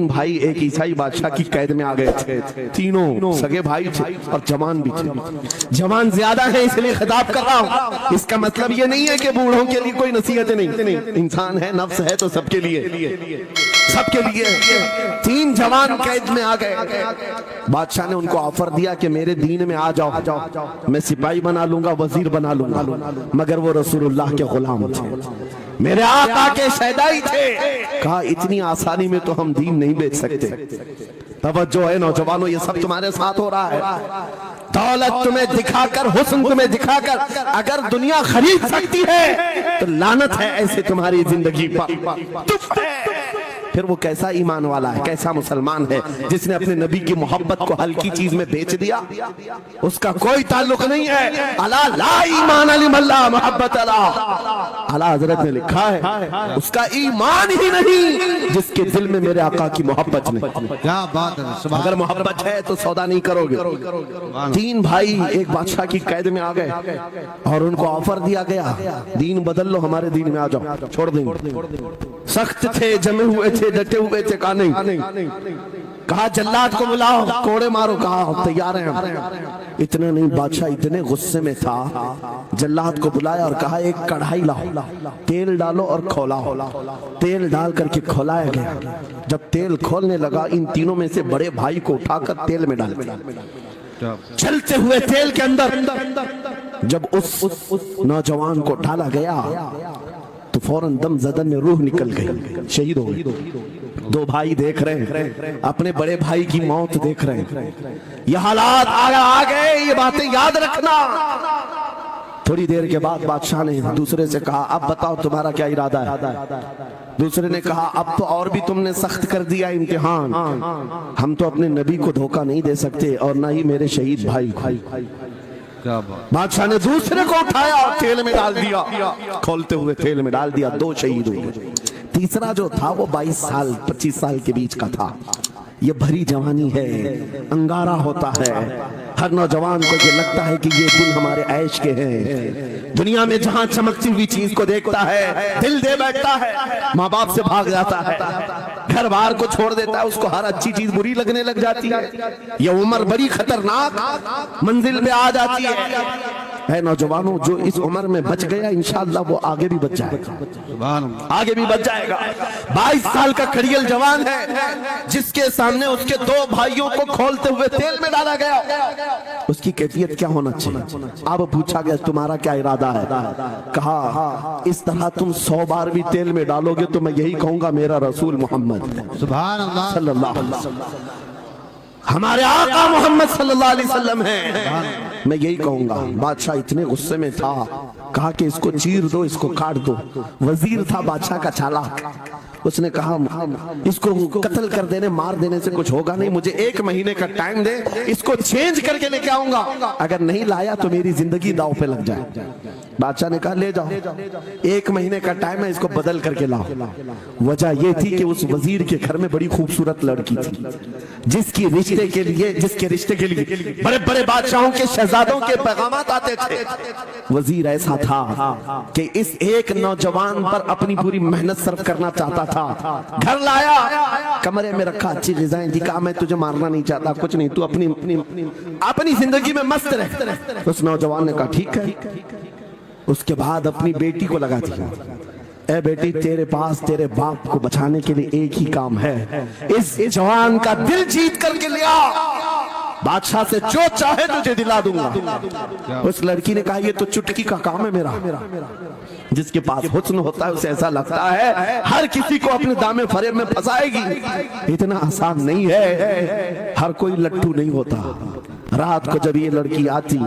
تین بھائی ایک عیسائی بادشاہ کی قید میں آ گئے تھے، تینوں سگے بھائی تھے اور جوان بھی تھے۔ جوان زیادہ ہیں اس لیے خطاب کر رہا ہوں، اس کا مطلب یہ نہیں ہے کہ بوڑھوں کے لیے کوئی نصیحت نہیں، انسان ہے، نفس ہے تو سب کے لیے، سب کے لیے۔ تین جوان قید میں آ گئے، بادشاہ نے ان کو آفر دیا کہ میرے دین میں آ جاؤ، میں سپاہی بنا لوں گا، وزیر بنا لوں گا، مگر وہ رسول اللہ کے غلام تھے، میرے آقا کے شیدائی تھے۔ کہا اتنی آسانی میں تو ہم دین نہیں بیچ سکتے۔ توجہ ہے نوجوانوں، یہ سب تمہارے ساتھ ہو رہا ہے۔ دولت تمہیں دکھا کر، حسن تمہیں دکھا کر اگر دنیا خرید سکتی ہے تو لعنت ہے ایسے تمہاری زندگی پر۔ پھر وہ کیسا ایمان والا ہے، کیسا مسلمان ہے جس نے اپنے نبی کی محبت کو ہلکی چیز میں بیچ دیا؟ اس کا کوئی تعلق نہیں ہے۔ الا لا ایمان لمن لا محبت له، اعلیٰ حضرت نے لکھا ہے اس کا ایمان ہی نہیں جس کے دل میں میرے آقا کی محبت نہیں۔ کیا بات ہے، اگر محبت ہے تو سودا نہیں کرو گے۔ تین بھائی ایک بادشاہ کی قید میں آ گئے اور ان کو آفر دیا گیا دین بدل لو، ہمارے دین میں آ جاؤ، چھوڑ دیں گے۔ سخت تھے، جمے ہوئے تھے، ڈٹے ہوئے تھے، کہا نہیں۔ کہا جلاد کو بلاؤ، کوڑے مارو، کہا تیار ہیں۔ اتنا نہیں، بادشاہ اتنے غصے میں تھا، جلاد کو بلایا اور کہا ایک کڑھائی لاؤ، تیل ڈالو اور کھولاؤ۔ تیل ڈال کر کے کھولایا گیا۔ جب تیل کھولنے لگا، ان تینوں میں سے بڑے بھائی کو اٹھا کر تیل میں ڈال دیا۔ چلتے ہوئے تیل کے اندر جب اس نوجوان کو ڈالا گیا تو فوراً دم زدن میں روح نکل گئی، شہید ہو گئی۔ دو بھائی دیکھ رہے ہیں، اپنے بڑے بھائی کی موت دیکھ رہے ہیں۔ یہ حالات آ گئے، یہ باتیں یاد رکھنا۔ تھوڑی دیر کے بعد بادشاہ نے دوسرے سے کہا اب بتاؤ تمہارا کیا ارادہ ہے؟ دوسرے نے کہا اب تو اور بھی تم نے سخت کر دیا امتحان، ہم تو اپنے نبی کو دھوکہ نہیں دے سکتے اور نہ ہی میرے شہید بھائی کو۔ بادشاہ نے دوسرے کو اٹھایا اور تیل میں ڈال دیا، کھولتے ہوئے تیل میں ڈال دیا، دو شہید ہوئے۔ تیسرا جو تھا وہ 22 سال 25 سال کے بیچ کا تھا۔ یہ بھری جوانی ہے، انگارہ ہوتا ہے، ہر نوجوان کو یہ لگتا ہے کہ یہ دن ہمارے عیش کے ہیں۔ دنیا میں جہاں چمکتی ہوئی چیز کو دیکھتا ہے دل دے بیٹھتا ہے، ماں باپ سے بھاگ جاتا ہے، گھر بار کو چھوڑ دیتا ہے، اس کو ہر اچھی چیز بری لگنے لگ جاتی ہے۔ یہ عمر بڑی خطرناک منزل پہ آ جاتی ہے۔ اے نوجوانوں، جو اس عمر میں بچ گیا انشاءاللہ وہ آگے بھی بچ جائے گا، آگے بھی بچ جائے گا۔ 22 سال کا کھڑیل جوان ہے جس کے سامنے اس کے دو بھائیوں کو کھولتے ہوئے تیل میں ڈالا گیا، اس کی کیفیت کیا ہونا چاہیے؟ اب پوچھا گیا تمہارا کیا ارادہ ہے؟ کہا اس طرح تم 100 بار بھی تیل میں ڈالو گے تو میں یہی کہوں گا میرا رسول محمد سبحان اللہ صلی اللہ علیہ وسلم، ہمارے آقا محمد صلی اللہ علیہ وسلم ہے، میں یہی کہوں گا۔ بادشاہ اتنے غصے میں تھا، کہا کہ اس کو چیر دو، اس کو کاٹ دو۔ وزیر تھا بادشاہ کا چالاک، اس نے کہا اس کو قتل کر دینے مار دینے سے کچھ ہوگا نہیں، مجھے 1 مہینے کا ٹائم دے، اس کو چینج کر کے لے کے آؤں گا، اگر نہیں لایا تو میری زندگی داؤ پہ لگ جائے۔ بادشاہ نے کہا لے جاؤ، 1 مہینے کا ٹائم ہے، اس کو بدل کر کے لاؤ۔ وجہ یہ تھی کہ اس وزیر کے گھر میں بڑی خوبصورت لڑکی تھی جس کے رشتے کے لیے بڑے بڑے بادشاہوں کے شہزادوں کے پیغامات آتے تھے۔ وزیر ایسا تھا کہ اس ایک نوجوان پر اپنی پوری محنت صرف کرنا چاہتا تھا، گھر لایا، کمرے میں رکھا، اچھی غذائیں دی، کہا میں تجھے مارنا نہیں چاہتا، کچھ نہیں، تو اپنی زندگی میں مست رہ۔ اس نوجوان نے کہا ٹھیک ہے۔ اس کے بعد اپنی بیٹی کو لگا دیا، اے بیٹی تیرے پاس تیرے باپ کو بچانے کے لیے ایک ہی کام ہے، اس جوان کا دل جیت کر کے لیا، بادشاہ سے جو چاہے تجھے دلا دوں گا۔ اس لڑکی نے کہا یہ تو چٹکی کا کام ہے میرا۔ جس کے پاس حسن ہوتا ہے اسے ایسا لگتا ہے ہر کسی کو اپنے دامے فریب میں پھنسائے گی، اتنا آسان نہیں ہے، ہر کوئی لٹو نہیں ہوتا۔ رات کو جب یہ لڑکی آتی،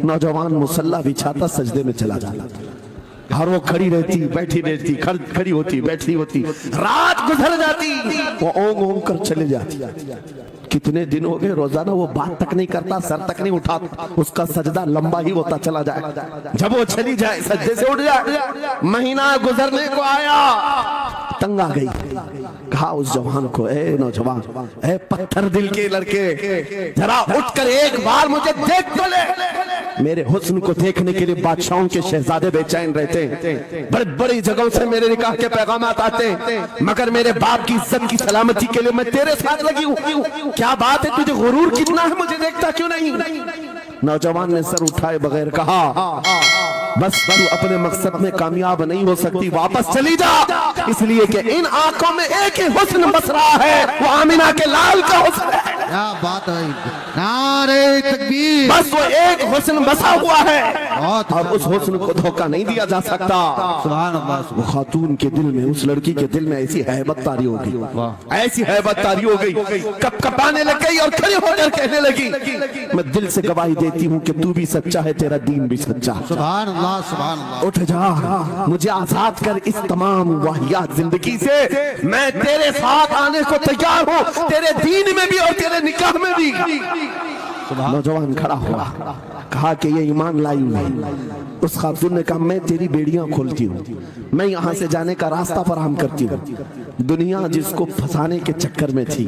نوجوان مصلح بچھاتا سجدے میں چلا جاتا، اور وہ کھڑی رہتی بیٹھی رہتی، کھڑی ہوتی بیٹھی ہوتی، رات گزر جاتی، وہ اونگ اونگ کر چلے جاتی۔ کتنے دن ہو گئے، روزانہ وہ بات تک نہیں کرتا، سر تک نہیں اٹھاتا، اس کا سجدہ لمبا ہی ہوتا چلا جائے، جب وہ چلی جائے سجدے سے اٹھ جائے۔ مہینہ گزرنے کو آیا، تنگ آ گئی، کہا اس جوان کو اے نوجوان اے پتھر دل کے لڑکے ذرا اٹھ کر ایک بار مجھے دیکھ تو لے میرے حسن کو دیکھنے کے لیے بادشاہوں کے شہزادے بے چین رہتے ہیں بڑی بڑی جگہوں سے میرے نکاح کے پیغامات آتے ہیں مگر میرے باپ کی عزت کی سلامتی کے لیے میں تیرے ساتھ لگی ہوں کیا بات ہے تجھے غرور کتنا ہے مجھے دیکھتا کیوں نہیں نوجوان نے سر اٹھائے بغیر کہا بس تو اپنے مقصد میں کامیاب نہیں ہو سکتی واپس چلی جا اس لیے کہ ان آنکھوں میں ایک ہی حسن بس رہا ہے وہ آمینہ کے لال کا حسن ہے کیا بات ہے نعرہ تکبیر بس وہ ایک حسن بسا ہوا ہے بہت اور اس حسن کو دھوکہ نہیں دیا جا سکتا سبحان اللہ وہ خاتون کے دل میں اس لڑکی کے دل میں ایسی ہیبت طاری ہو گئی ایسی ہیبت طاری ہو گئی کپ کپانے لگ گئی اور کھڑی ہو کر کہنے لگی میں دل سے گواہی دیتی ہوں کہ تو بھی سچا ہے تیرا دین بھی سچا سبحان اللہ سبحان اللہ اٹھ جا مجھے آزاد کر اس تمام واہیات زندگی سے میں تیرے ساتھ آنے کو تیار ہوں تیرے دین میں بھی اور تیرے نکاح میں بھی نوجوان کھڑا ہوا کہا کہ یہ ایمان لائی ہوئی اس خاتون نے کہا میں تیری بیڑیاں کھولتی ہوں میں یہاں سے جانے کا راستہ فراہم کرتی ہوں دنیا جس کو پھنسانے کے چکر میں تھی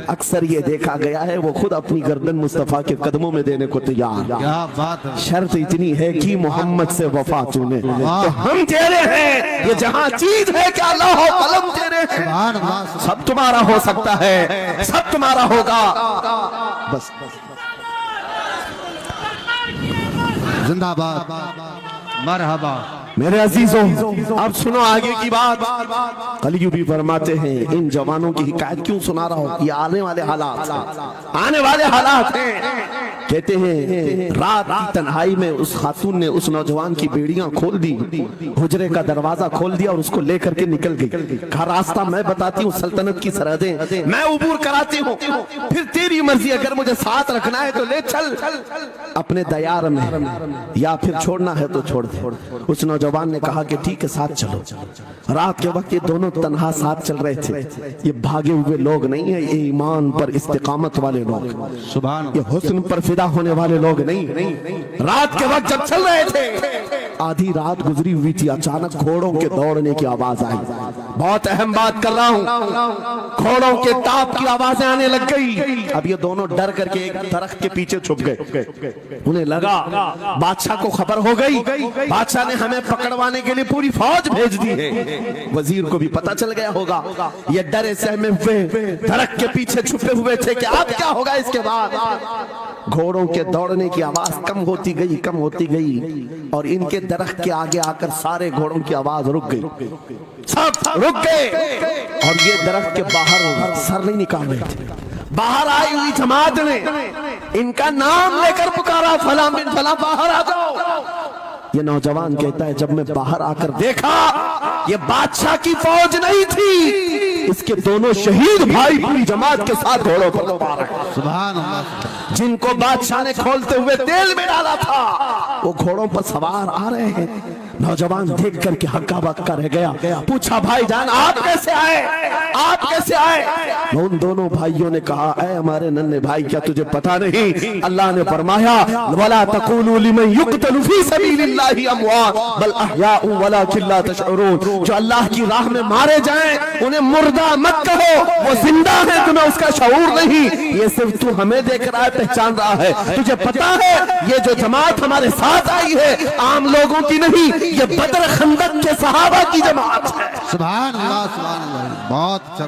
اکثر یہ دیکھا گیا ہے وہ خود اپنی گردن مصطفیٰ کے قدموں میں دینے کو تیار کیا بات ہے شرط اتنی ہے کہ محمد سے وفا تُونے تو ہم تیرے ہیں یہ جہاں چیز ہے کہ اللہ و قلم تیرے ہیں سبحان اللہ سب تمہارا ہو سکتا ہے سب تمہارا ہوگا بس زندہ باد مرحبا میرے عزیزوں اب سنو آگے کی بات قلیوبی فرماتے ہیں ان جوانوں کی حکایت کیوں سنا رہا ہوں یہ آنے والے حالات ہیں کہتے ہیں رات کی تنہائی میں اس خاتون نے اس نوجوان کی بیڑیاں کھول دی حجرے کا دروازہ کھول دیا اور اس کو لے کر کے نکل گئی کہا راستہ میں بتاتی ہوں سلطنت کی سرحدیں میں عبور کراتی ہوں پھر تیری مرضی اگر مجھے ساتھ رکھنا ہے تو لے چل اپنے دیار میں یا پھر چھوڑنا ہے تو چھوڑ دے اس نوجوان نے کہا کہ ٹھیک ہے ساتھ چلو رات کے وقت یہ دونوں تنہا ساتھ چل رہے تھے یہ بھاگے ہوئے لوگ نہیں ہیں یہ ایمان پر استقامت والے لوگ سبحان یہ حسن پر فدا ہونے والے لوگ نہیں رات کے وقت جب چل رہے تھے آدھی رات گزری ہوئی تھی اچانک گھوڑوں کے دوڑنے کی آواز آئی بہت اہم بات کر رہا ہوں گھوڑوں کے ٹاپ کی آوازیں آنے لگ گئی اب یہ دونوں ڈر کر کے ایک درخت کے پیچھے چھپ گئے انہیں لگا بادشاہ کو خبر ہو گئی بادشاہ نے ہمیں پکڑوانے کے لیے پوری فوج بھیج دی ہے وزیر کو بھی پتا چل گیا ہوگا یہ ڈرے سہمے ہوئے درخت کے پیچھے چھپے ہوئے تھے کہ اب کیا ہوگا اس کے بعد گھوڑوں کے دوڑنے کی آواز کم ہوتی گئی اور ان کے درخت کے آگے آ کر سارے گھوڑوں کی آواز رک گئی سب رک گئے اور یہ درخت کے باہر سر نہیں نکال رہے تھے باہر آئی ہوئی جماعت نے ان کا نام لے کر پکارا فلاں بن فلاں باہر آ جاؤ یہ نوجوان کہتا ہے جب میں باہر آ کر دیکھا یہ بادشاہ کی فوج نہیں تھی اس کے دونوں شہید بھائی پوری جماعت کے ساتھ گھوڑوں پر سوار ہیں سبحان اللہ جن کو بادشاہ نے کھولتے ہوئے تیل میں ڈالا تھا وہ گھوڑوں پر سوار آ رہے ہیں نوجوان دیکھ کر کے ہکا بکا رہ گیا پوچھا بھائی جان آپ کیسے آئے ان دونوں بھائیوں نے کہا اے ہمارے ننھے بھائی کیا تجھے پتا نہیں اللہ نے فرمایا وَلَا تَقُولُوا لِمَنْ يُقْتَلُ فِي سَبِيلِ اللَّهِ أَمْوَاتٌ بَلْ أَحْيَاءٌ وَلَكِنْ لَا تَشْعُرُونَ جو اللہ کی راہ میں مارے جائیں انہیں مردہ مت کہو وہ زندہ ہے تمہیں اس کا شعور نہیں یہ صرف تو ہمیں دیکھ رہا ہے پہچان رہا ہے تجھے پتا ہے یہ جو جماعت ہمارے ساتھ آئی ہے عام لوگوں کی نہیں یہ بدر خندق کے صحابہ کی جماعت ہے سبحان اللہ بہت اچھا